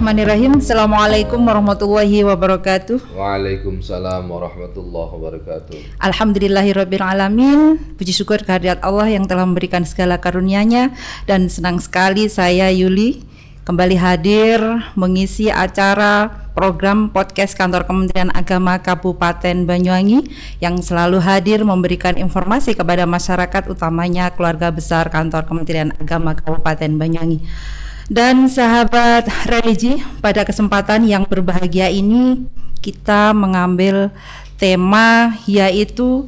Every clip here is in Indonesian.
Bismillahirrahmanirrahim. Assalamualaikum warahmatullahi wabarakatuh. Waalaikumsalam warahmatullahi wabarakatuh. Alhamdulillahirabbil alamin. Puji syukur kehadirat Allah yang telah memberikan segala karunia-Nya, dan senang sekali saya Yuli kembali hadir mengisi acara program podcast Kantor Kementerian Agama Kabupaten Banyuwangi yang selalu hadir memberikan informasi kepada masyarakat, utamanya keluarga besar Kantor Kementerian Agama Kabupaten Banyuwangi. Dan sahabat religi, pada kesempatan yang berbahagia ini kita mengambil tema yaitu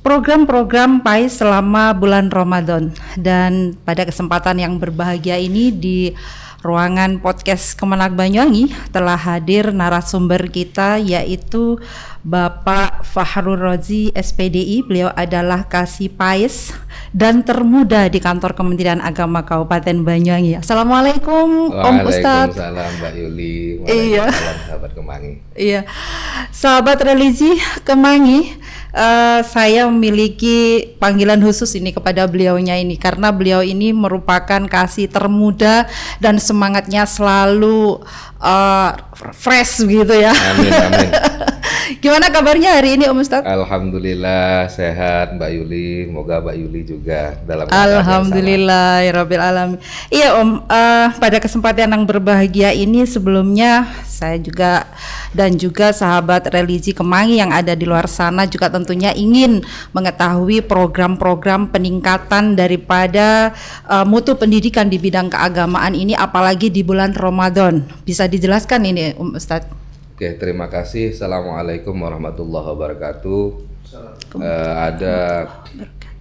program-program PAIS selama bulan Ramadan. Dan pada kesempatan yang berbahagia ini di ruangan podcast Kemenak Banyuwangi telah hadir narasumber kita yaitu Bapak Fahrul Rozi SPDI. Beliau adalah Kasih PAIS dan termuda di Kantor Kementerian Agama Kabupaten Banyuwangi. Assalamualaikum Om Ustadz. Waalaikumsalam Mbak Yuli. Waalaikumsalam sahabat Kemangi. Iya, sahabat religi Kemangi, saya memiliki panggilan khusus ini kepada beliaunya ini karena beliau ini merupakan kasih termuda dan semangatnya selalu fresh gitu ya. Amin, amin. Gimana kabarnya hari ini Om Ustadz? Alhamdulillah sehat Mbak Yuli. Moga Mbak Yuli juga dalam Alhamdulillahirabbil alamin. Iya Om, pada kesempatan yang berbahagia ini sebelumnya saya juga dan juga sahabat religi Kemangi yang ada di luar sana juga tentunya ingin mengetahui program-program peningkatan daripada mutu pendidikan di bidang keagamaan ini, apalagi di bulan Ramadan. Bisa dijelaskan ini Ustadz? Oke, terima kasih. Assalamualaikum warahmatullahi wabarakatuh. Ada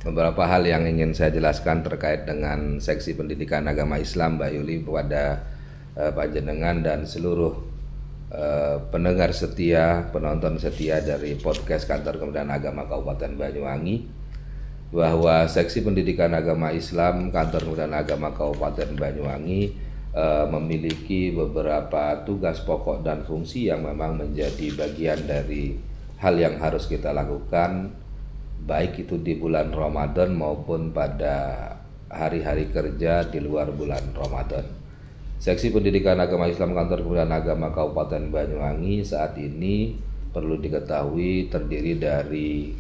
beberapa hal yang ingin saya jelaskan terkait dengan seksi pendidikan agama Islam Mbak Yuli kepada panjenengan dan seluruh pendengar setia, penonton setia dari podcast Kantor Kementerian Agama Kabupaten Banyuwangi, bahwa seksi pendidikan agama Islam Kantor Kementerian Agama Kabupaten Banyuwangi memiliki beberapa tugas pokok dan fungsi yang memang menjadi bagian dari hal yang harus kita lakukan, baik itu di bulan Ramadan maupun pada hari-hari kerja di luar bulan Ramadan. Seksi Pendidikan Agama Islam Kantor Kementerian Agama Kabupaten Banyuwangi saat ini perlu diketahui terdiri dari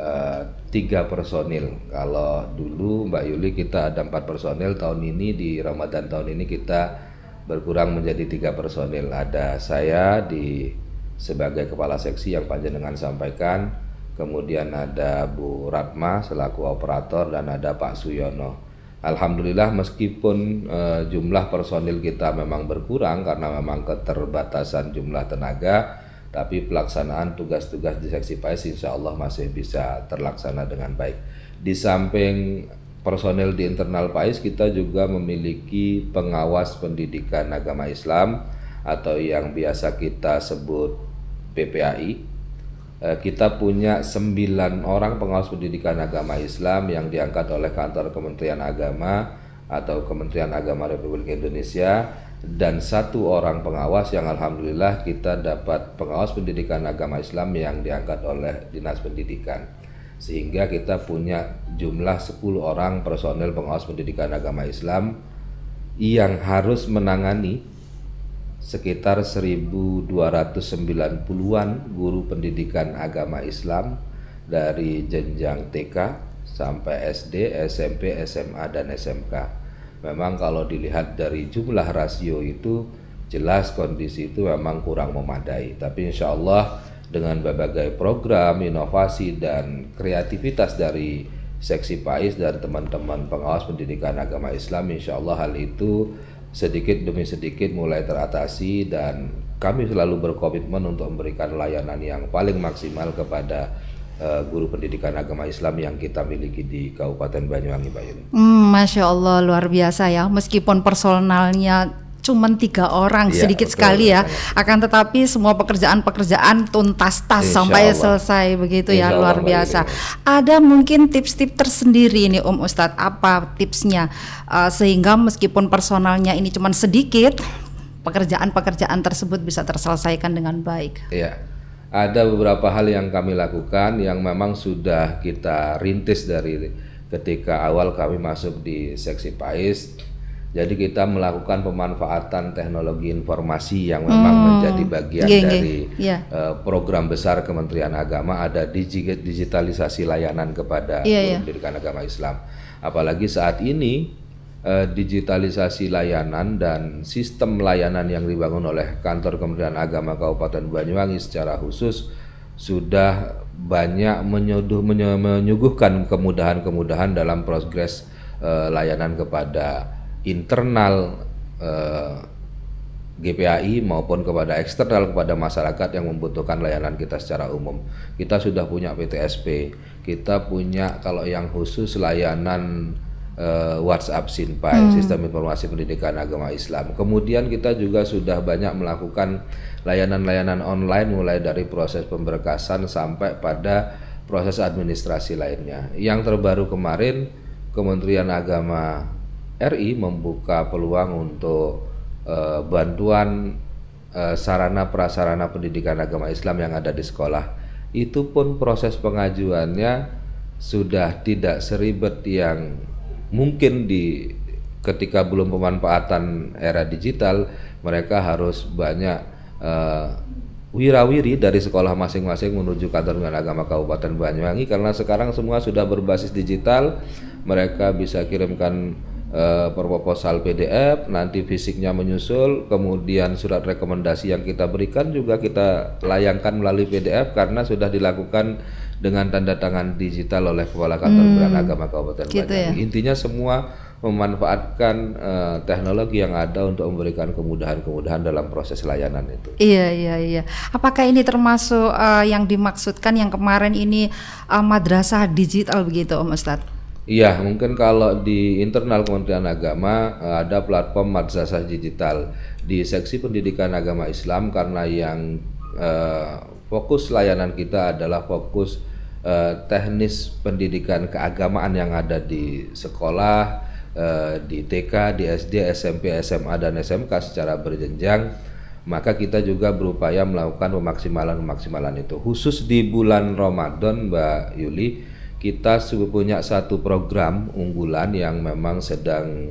3 personil. Kalau dulu Mbak Yuli kita ada 4 personil, tahun ini di Ramadan tahun ini kita berkurang menjadi 3 personil. Ada saya sebagai kepala seksi yang panjenengan sampaikan, kemudian ada Bu Ratma selaku operator, dan ada Pak Suyono. Alhamdulillah meskipun jumlah personil kita memang berkurang karena memang keterbatasan jumlah tenaga, tapi pelaksanaan tugas-tugas di seksi PAIS insya Allah masih bisa terlaksana dengan baik. Di samping personel di internal PAIS, kita juga memiliki pengawas pendidikan agama Islam atau yang biasa kita sebut PPAI. Kita punya 9 orang pengawas pendidikan agama Islam yang diangkat oleh Kantor Kementerian Agama atau Kementerian Agama Republik Indonesia, dan 1 orang pengawas yang alhamdulillah kita dapat pengawas pendidikan agama Islam yang diangkat oleh Dinas Pendidikan, sehingga kita punya jumlah 10 orang personel pengawas pendidikan agama Islam yang harus menangani sekitar 1.290-an guru pendidikan agama Islam dari jenjang TK sampai SD, SMP, SMA, dan SMK. Memang kalau dilihat dari jumlah rasio itu jelas kondisi itu memang kurang memadai, tapi insya Allah dengan berbagai program, inovasi, dan kreativitas dari seksi PAIS dan teman-teman pengawas pendidikan agama Islam, insya Allah hal itu sedikit demi sedikit mulai teratasi, dan kami selalu berkomitmen untuk memberikan layanan yang paling maksimal kepada guru pendidikan agama Islam yang kita miliki di Kabupaten Banyuwangi, Mbak Yuni. Masya Allah, luar biasa ya. Meskipun personalnya cuma 3 orang, sedikit betul, sekali ya. Akan tetapi semua pekerjaan-pekerjaan tuntas sampai selesai begitu ya, luar biasa. Ada mungkin tips-tips tersendiri ini Om Ustadz, apa tipsnya sehingga meskipun personalnya ini cuma sedikit, pekerjaan-pekerjaan tersebut bisa terselesaikan dengan baik? Iya. Ada beberapa hal yang kami lakukan yang memang sudah kita rintis dari ketika awal kami masuk di seksi PAIS. Jadi kita melakukan pemanfaatan teknologi informasi yang memang menjadi bagian dari program besar Kementerian Agama, ada digitalisasi layanan kepada guru pendidikan agama Islam. Apalagi saat ini digitalisasi layanan dan sistem layanan yang dibangun oleh Kantor Kementerian Agama Kabupaten Banyuwangi secara khusus sudah banyak menyuguhkan kemudahan-kemudahan dalam progres layanan kepada internal GPAI maupun kepada eksternal, kepada masyarakat yang membutuhkan layanan kita secara umum. Kita sudah punya PTSP, kita punya kalau yang khusus layanan WhatsApp Sinpai, Sistem Informasi Pendidikan Agama Islam. Kemudian kita juga sudah banyak melakukan layanan-layanan online mulai dari proses pemberkasan sampai pada proses administrasi lainnya. Yang terbaru kemarin Kementerian Agama RI membuka peluang untuk bantuan sarana prasarana pendidikan agama Islam yang ada di sekolah. Itu pun proses pengajuannya sudah tidak seribet yang mungkin ketika belum pemanfaatan era digital. Mereka harus banyak wirawiri dari sekolah masing-masing menuju Kantor Kementerian Agama Kabupaten Banyuwangi, karena sekarang semua sudah berbasis digital. Mereka bisa kirimkan proposal PDF, nanti fisiknya menyusul, kemudian surat rekomendasi yang kita berikan juga kita layangkan melalui PDF karena sudah dilakukan dengan tanda tangan digital oleh Kepala Kantor Kementerian Agama Kabupaten Banyuwangi. Intinya semua memanfaatkan teknologi yang ada untuk memberikan kemudahan-kemudahan dalam proses layanan itu. Iya. Apakah ini termasuk yang dimaksudkan yang kemarin ini madrasah digital begitu, Om Ustadz? Iya, mungkin kalau di internal Kementerian Agama ada platform madrasah digital di seksi pendidikan agama Islam, karena yang fokus layanan kita adalah fokus teknis pendidikan keagamaan yang ada di sekolah, di TK, di SD, SMP, SMA, dan SMK secara berjenjang. Maka kita juga berupaya melakukan pemaksimalan itu. Khusus di bulan Ramadan, Mbak Yuli, kita punya satu program unggulan yang memang sedang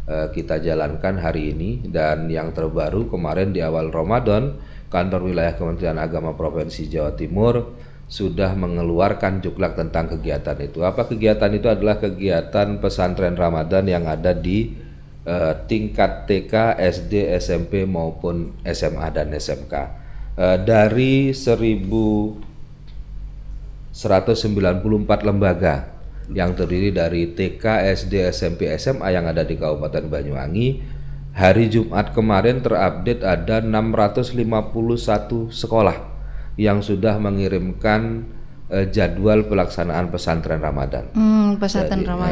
kita jalankan hari ini, dan yang terbaru kemarin di awal Ramadan Kantor Wilayah Kementerian Agama Provinsi Jawa Timur sudah mengeluarkan juklak tentang kegiatan itu. Apa kegiatan itu? Adalah kegiatan pesantren Ramadan yang ada di tingkat TK, SD, SMP maupun SMA dan SMK. Dari 194 lembaga yang terdiri dari TK, SD, SMP, SMA yang ada di Kabupaten Banyuwangi. Hari Jumat kemarin terupdate ada 651 sekolah yang sudah mengirimkan jadwal pelaksanaan pesantren Ramadan.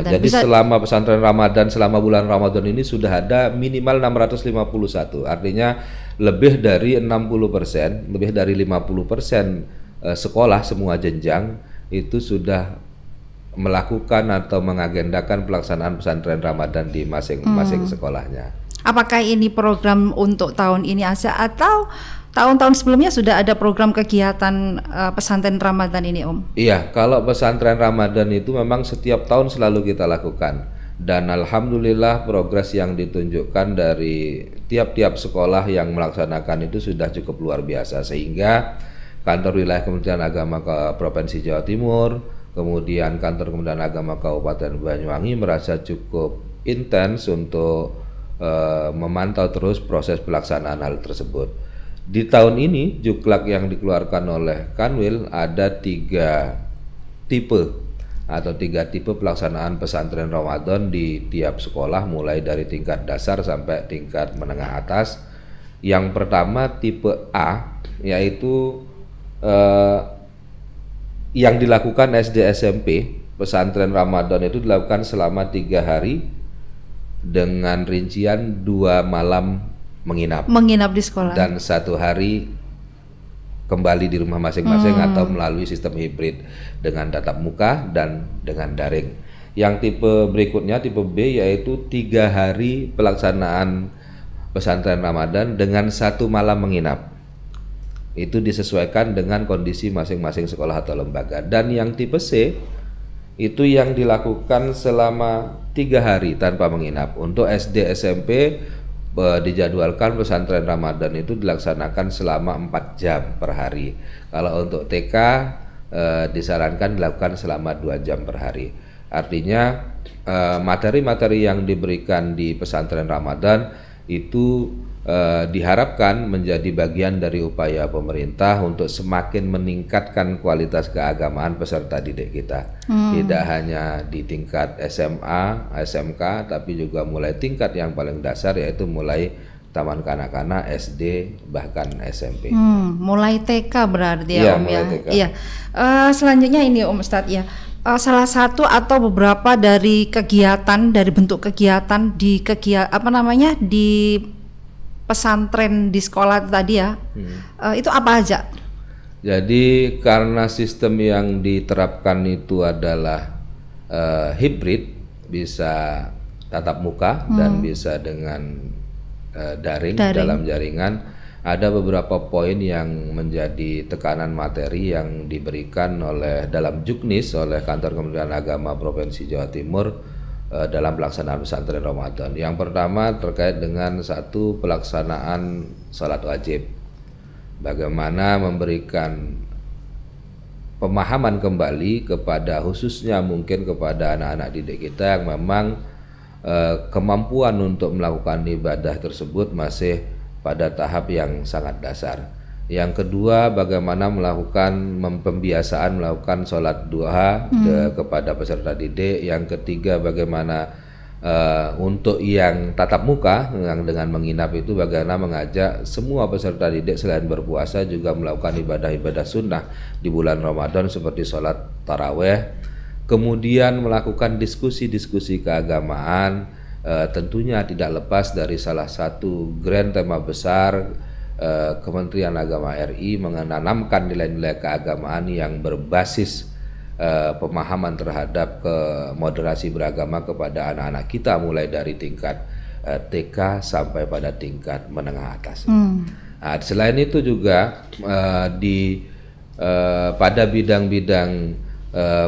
Jadi selama pesantren Ramadan, selama bulan Ramadan ini sudah ada minimal 651. Artinya lebih dari 60%, lebih dari 50% sekolah semua jenjang itu sudah melakukan atau mengagendakan pelaksanaan pesantren Ramadan di masing-masing sekolahnya. Apakah ini program untuk tahun ini aja atau tahun-tahun sebelumnya sudah ada program kegiatan pesantren Ramadan ini, Om? Iya, kalau pesantren Ramadan itu memang setiap tahun selalu kita lakukan, dan alhamdulillah progres yang ditunjukkan dari tiap-tiap sekolah yang melaksanakan itu sudah cukup luar biasa, sehingga Kantor Wilayah Kementerian Agama Provinsi Jawa Timur, kemudian Kantor Kementerian Agama Kabupaten Banyuwangi merasa cukup intens untuk memantau terus proses pelaksanaan hal tersebut. Di tahun ini juklak yang dikeluarkan oleh Kanwil ada 3 tipe pelaksanaan pesantren Ramadan di tiap sekolah, mulai dari tingkat dasar sampai tingkat menengah atas. Yang pertama tipe A, yaitu yang dilakukan SD SMP pesantren Ramadan itu dilakukan selama 3 hari dengan rincian 2 malam menginap di sekolah dan 1 hari kembali di rumah masing-masing atau melalui sistem hibrid dengan tatap muka dan dengan daring. Yang tipe berikutnya tipe B, yaitu 3 hari pelaksanaan pesantren Ramadan dengan 1 malam menginap. Itu disesuaikan dengan kondisi masing-masing sekolah atau lembaga. Dan yang tipe C itu yang dilakukan selama 3 hari tanpa menginap. Untuk SD SMP dijadwalkan pesantren Ramadan itu dilaksanakan selama 4 jam per hari. Kalau untuk TK disarankan dilakukan selama 2 jam per hari. Artinya materi-materi yang diberikan di pesantren Ramadan itu diharapkan menjadi bagian dari upaya pemerintah untuk semakin meningkatkan kualitas keagamaan peserta didik kita. Tidak hanya di tingkat SMA, SMK, tapi juga mulai tingkat yang paling dasar, yaitu mulai taman kanak-kanak, SD, bahkan SMP. Mulai TK berarti Iya, ya Om mulai ya. TK. Iya. Selanjutnya ini Om Ustadz ya. Salah satu atau beberapa dari kegiatan, dari bentuk kegiatan di di pesantren di sekolah tadi ya, itu apa aja? Jadi karena sistem yang diterapkan itu adalah hibrid, bisa tatap muka dan bisa dengan daring dalam jaringan, ada beberapa poin yang menjadi tekanan materi yang diberikan oleh dalam Juknis oleh Kantor Kementerian Agama Provinsi Jawa Timur dalam pelaksanaan pesantren Ramadan. Yang pertama terkait dengan satu pelaksanaan salat wajib. Bagaimana memberikan pemahaman kembali kepada, khususnya mungkin kepada anak-anak didik kita yang memang kemampuan untuk melakukan ibadah tersebut masih pada tahap yang sangat dasar. Yang kedua, bagaimana melakukan pembiasaan melakukan sholat duha kepada peserta didik. Yang ketiga, bagaimana untuk yang tatap muka yang dengan menginap itu, bagaimana mengajak semua peserta didik selain berpuasa juga melakukan ibadah-ibadah sunnah di bulan Ramadan seperti sholat taraweh. Kemudian melakukan diskusi-diskusi keagamaan, tentunya tidak lepas dari salah satu grand tema besar Kementerian Agama RI menanamkan nilai-nilai keagamaan yang berbasis pemahaman terhadap moderasi beragama kepada anak-anak kita mulai dari tingkat TK sampai pada tingkat menengah atas. Nah, selain itu juga pada bidang-bidang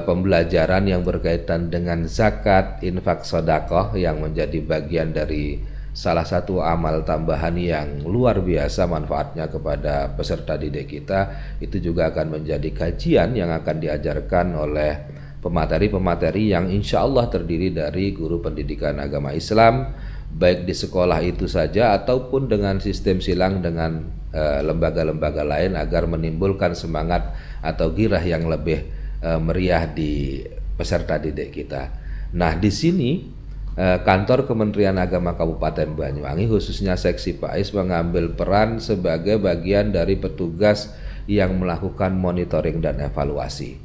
pembelajaran yang berkaitan dengan zakat, infak, sedekah yang menjadi bagian dari salah satu amal tambahan yang luar biasa manfaatnya kepada peserta didik kita, itu juga akan menjadi kajian yang akan diajarkan oleh pemateri-pemateri yang insya Allah terdiri dari guru pendidikan agama Islam, baik di sekolah itu saja ataupun dengan sistem silang dengan lembaga-lembaga lain, agar menimbulkan semangat atau girah yang lebih meriah di peserta didik kita. Nah, di sini Kantor Kementerian Agama Kabupaten Banyuwangi, khususnya Seksi PAIS, mengambil peran sebagai bagian dari petugas yang melakukan monitoring dan evaluasi.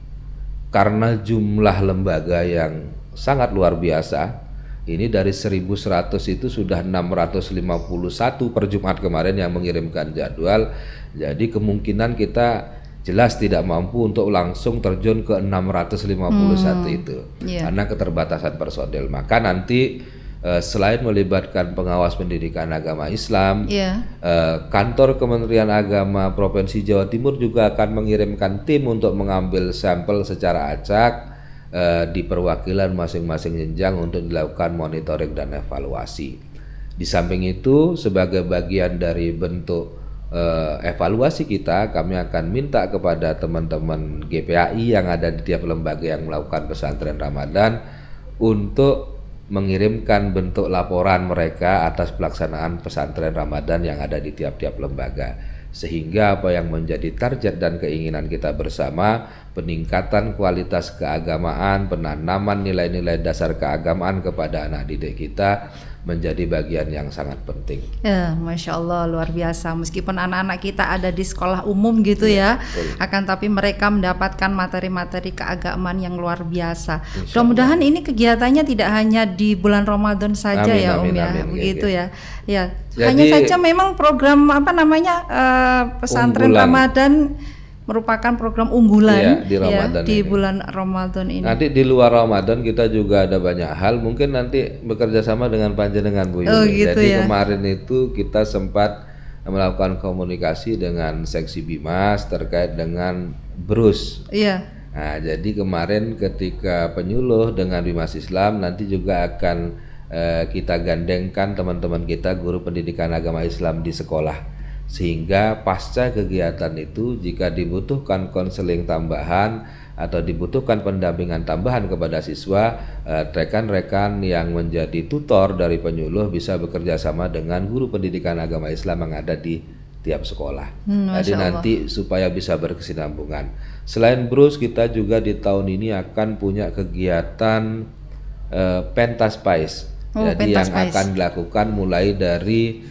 Karena jumlah lembaga yang sangat luar biasa, ini dari 1.100 itu sudah 651 per Jumat kemarin yang mengirimkan jadwal. Jadi kemungkinan kita jelas tidak mampu untuk langsung terjun ke 651 itu karena keterbatasan personil. Maka nanti selain melibatkan pengawas pendidikan agama Islam, Kantor Kementerian Agama Provinsi Jawa Timur juga akan mengirimkan tim untuk mengambil sampel secara acak di perwakilan masing-masing jenjang untuk dilakukan monitoring dan evaluasi. Di samping itu, sebagai bagian dari bentuk evaluasi kita, kami akan minta kepada teman-teman GPAI yang ada di tiap lembaga yang melakukan pesantren Ramadan untuk mengirimkan bentuk laporan mereka atas pelaksanaan pesantren Ramadan yang ada di tiap-tiap lembaga, sehingga apa yang menjadi target dan keinginan kita bersama, peningkatan kualitas keagamaan, penanaman nilai-nilai dasar keagamaan kepada anak didik kita, menjadi bagian yang sangat penting. Ya, Masya Allah, luar biasa. Meskipun anak-anak kita ada di sekolah umum gitu ya, akan tapi mereka mendapatkan materi-materi keagamaan yang luar biasa. Mudah-mudahan ini kegiatannya tidak hanya di bulan Ramadan saja, amin, ya Om, amin, ya, amin, begitu ya. Ya, jadi, hanya saja memang program pesantren Ramadan merupakan program unggulan di Ramadan di ini. bulan Ramadan ini. Nanti di luar Ramadan kita juga ada banyak hal, mungkin nanti bekerja sama dengan panjenengan Bu Yuli. Gitu Jadi ya. kemarin itu kita sempat melakukan komunikasi dengan Seksi Bimas terkait dengan BRUS. Nah, jadi kemarin ketika penyuluh dengan Bimas Islam nanti juga akan kita gandengkan teman-teman kita guru pendidikan agama Islam di sekolah, sehingga pasca kegiatan itu jika dibutuhkan konseling tambahan atau dibutuhkan pendampingan tambahan kepada siswa, rekan-rekan yang menjadi tutor dari penyuluh bisa bekerja sama dengan guru pendidikan agama Islam yang ada di tiap sekolah. Jadi nanti supaya bisa berkesinambungan. Selain Brus, kita juga di tahun ini akan punya kegiatan Pentas Pais. Jadi yang akan dilakukan mulai dari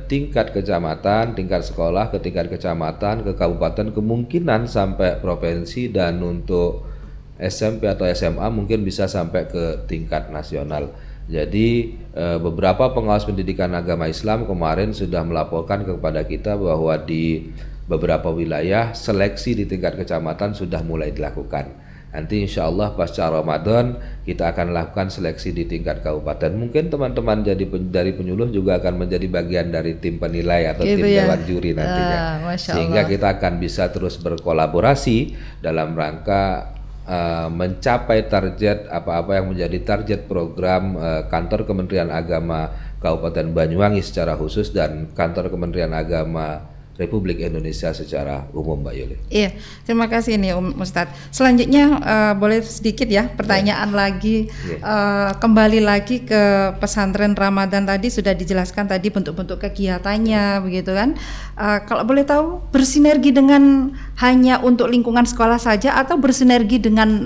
tingkat kecamatan, tingkat sekolah, ke tingkat kecamatan, ke kabupaten, kemungkinan sampai provinsi, dan untuk SMP atau SMA mungkin bisa sampai ke tingkat nasional. Jadi beberapa pengawas pendidikan agama Islam kemarin sudah melaporkan kepada kita bahwa di beberapa wilayah seleksi di tingkat kecamatan sudah mulai dilakukan. Nanti insya Allah pasca Ramadan kita akan lakukan seleksi di tingkat kabupaten. Mungkin teman-teman dari penyuluh juga akan menjadi bagian dari tim penilai atau tim dewan juri nantinya. Sehingga kita akan bisa terus berkolaborasi dalam rangka mencapai target apa-apa yang menjadi target program kantor Kementerian Agama Kabupaten Banyuwangi secara khusus dan kantor Kementerian Agama Republik Indonesia secara umum, Mbak Yuli. Iya, terima kasih nih Ustadz. Selanjutnya boleh sedikit ya pertanyaan lagi, kembali lagi ke pesantren Ramadan. Tadi sudah dijelaskan tadi bentuk-bentuk kegiatannya, begitu kan? Kalau boleh tahu bersinergi dengan hanya untuk lingkungan sekolah saja atau bersinergi dengan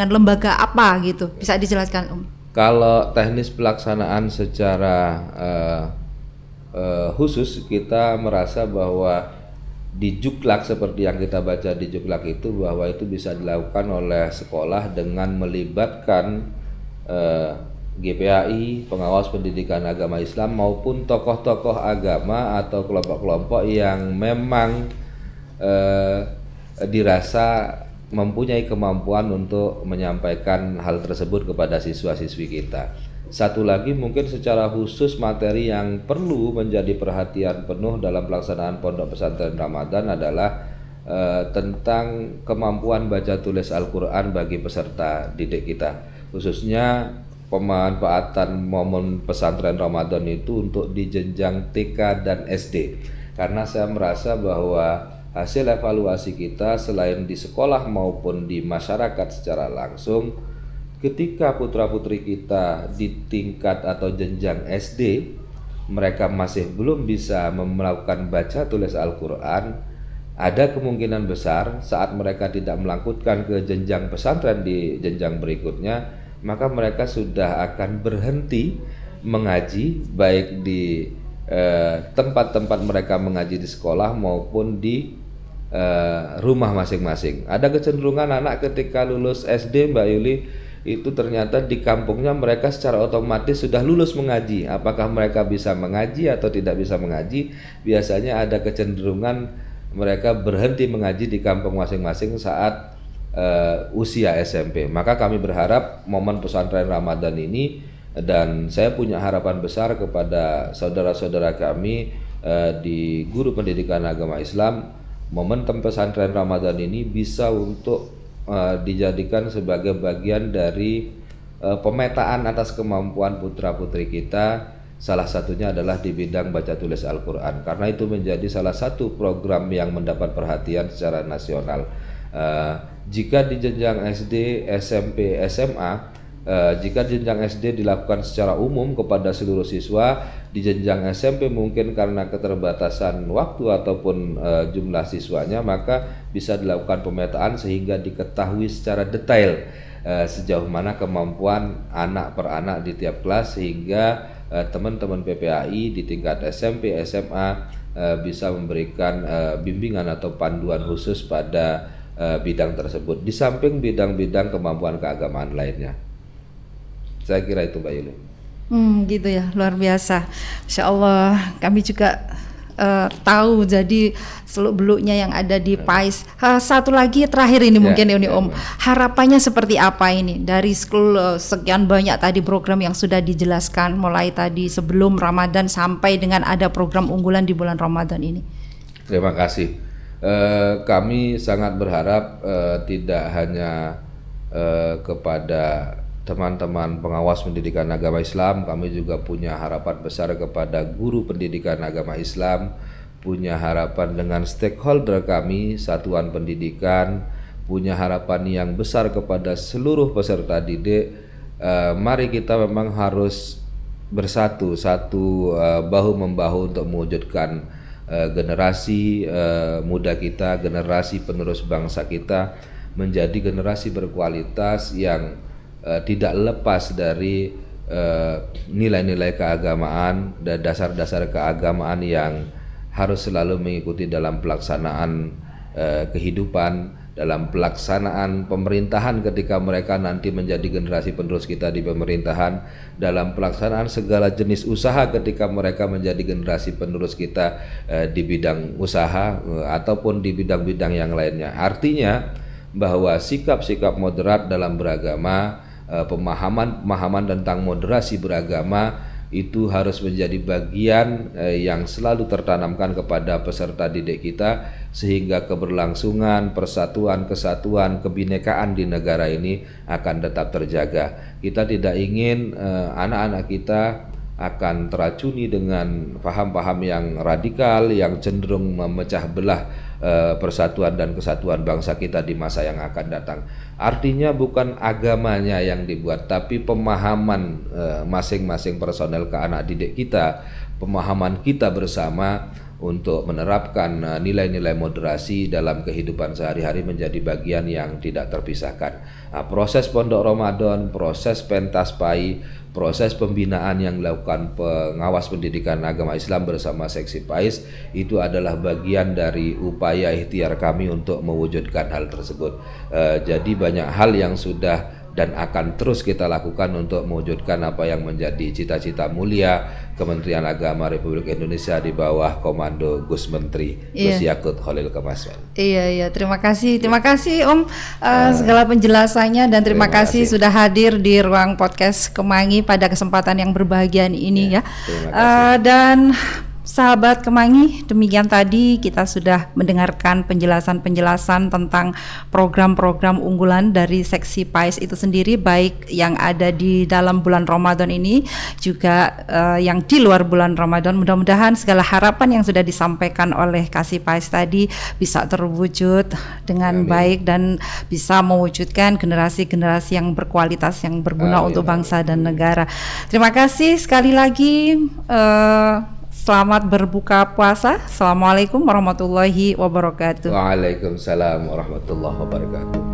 lembaga apa gitu? Bisa dijelaskan, Kalau teknis pelaksanaan secara khusus, kita merasa bahwa di Juklak seperti yang kita baca di Juklak itu, bahwa itu bisa dilakukan oleh sekolah dengan melibatkan GPAI, pengawas pendidikan agama Islam, maupun tokoh-tokoh agama atau kelompok-kelompok yang memang dirasa mempunyai kemampuan untuk menyampaikan hal tersebut kepada siswa-siswi kita. Satu lagi mungkin secara khusus materi yang perlu menjadi perhatian penuh dalam pelaksanaan Pondok Pesantren Ramadan adalah tentang kemampuan baca tulis Al-Quran bagi peserta didik kita, khususnya pemanfaatan momen pesantren Ramadan itu untuk di jenjang TK dan SD. Karena saya merasa bahwa hasil evaluasi kita selain di sekolah maupun di masyarakat secara langsung, ketika putra-putri kita di tingkat atau jenjang SD mereka masih belum bisa melakukan baca tulis Al-Quran, ada kemungkinan besar saat mereka tidak melangkutkan ke jenjang pesantren di jenjang berikutnya, maka mereka sudah akan berhenti mengaji baik di tempat-tempat mereka mengaji di sekolah maupun di rumah masing-masing. Ada kecenderungan anak ketika lulus SD, Mbak Yuli, itu ternyata di kampungnya mereka secara otomatis sudah lulus mengaji. Apakah mereka bisa mengaji atau tidak bisa mengaji? Biasanya ada kecenderungan mereka berhenti mengaji di kampung masing-masing saat usia SMP. Maka kami berharap momen pesantren Ramadan ini, dan saya punya harapan besar kepada saudara-saudara kami di guru pendidikan agama Islam, momentum pesantren Ramadan ini bisa untuk dijadikan sebagai bagian dari pemetaan atas kemampuan putra-putri kita. Salah satunya adalah di bidang baca tulis Al-Quran, karena itu menjadi salah satu program yang mendapat perhatian secara nasional. Jika di jenjang SD, SMP, SMA, jika jenjang SD dilakukan secara umum kepada seluruh siswa, di jenjang SMP mungkin karena keterbatasan waktu ataupun jumlah siswanya, maka bisa dilakukan pemetaan sehingga diketahui secara detail sejauh mana kemampuan anak per anak di tiap kelas, sehingga teman-teman PPAI di tingkat SMP, SMA bisa memberikan bimbingan atau panduan khusus pada bidang tersebut, di samping bidang-bidang kemampuan keagamaan lainnya. Saya kira itu, Mbak Yuli. Gitu ya, luar biasa. Insya Allah kami juga tahu jadi seluk-beluknya yang ada di PAIS. Satu lagi terakhir ini mungkin ini Om, harapannya seperti apa ini dari sekian banyak tadi program yang sudah dijelaskan mulai tadi sebelum Ramadan sampai dengan ada program unggulan di bulan Ramadan ini? Terima kasih. Kami sangat berharap tidak hanya kepada teman-teman pengawas pendidikan agama Islam, kami juga punya harapan besar kepada guru pendidikan agama Islam, punya harapan dengan stakeholder kami, satuan pendidikan, punya harapan yang besar kepada seluruh peserta didik. Mari kita memang harus bersatu, bahu-membahu untuk mewujudkan generasi muda kita, generasi penerus bangsa kita menjadi generasi berkualitas yang tidak lepas dari nilai-nilai keagamaan dan dasar-dasar keagamaan yang harus selalu mengikuti dalam pelaksanaan kehidupan, dalam pelaksanaan pemerintahan ketika mereka nanti menjadi generasi penerus kita di pemerintahan, dalam pelaksanaan segala jenis usaha ketika mereka menjadi generasi penerus kita di bidang usaha ataupun di bidang-bidang yang lainnya. Artinya bahwa sikap-sikap moderat dalam beragama, pemahaman tentang moderasi beragama itu harus menjadi bagian yang selalu tertanamkan kepada peserta didik kita, sehingga keberlangsungan, persatuan, kesatuan, kebinekaan di negara ini akan tetap terjaga. Kita tidak ingin anak-anak kita akan teracuni dengan paham-paham yang radikal yang cenderung memecah belah persatuan dan kesatuan bangsa kita di masa yang akan datang. Artinya bukan agamanya yang dibuat, tapi pemahaman masing-masing personel ke anak didik kita, pemahaman kita bersama untuk menerapkan nilai-nilai moderasi dalam kehidupan sehari-hari menjadi bagian yang tidak terpisahkan. Nah, proses Pondok Ramadan, proses pentas PAI, proses pembinaan yang dilakukan pengawas pendidikan agama Islam bersama seksi PAIS itu adalah bagian dari upaya ikhtiar kami untuk mewujudkan hal tersebut. Jadi banyak hal yang sudah dan akan terus kita lakukan untuk mewujudkan apa yang menjadi cita-cita mulia Kementerian Agama Republik Indonesia di bawah komando Gus Menteri Gus Yakut Khalil Kemaswan. Iya, terima kasih Om segala penjelasannya, dan terima kasih sudah hadir di ruang podcast Kemangi pada kesempatan yang berbahagia ini ya. Terima kasih. Dan sahabat Kemangi, demikian tadi kita sudah mendengarkan penjelasan-penjelasan tentang program-program unggulan dari seksi PAIS itu sendiri, baik yang ada di dalam bulan Ramadan ini juga yang di luar bulan Ramadan. Mudah-mudahan segala harapan yang sudah disampaikan oleh Kasih PAIS tadi bisa terwujud dengan baik dan bisa mewujudkan generasi-generasi yang berkualitas, yang berguna untuk bangsa dan negara. Terima kasih sekali lagi. Selamat berbuka puasa. Assalamualaikum warahmatullahi wabarakatuh. Waalaikumsalam warahmatullahi wabarakatuh.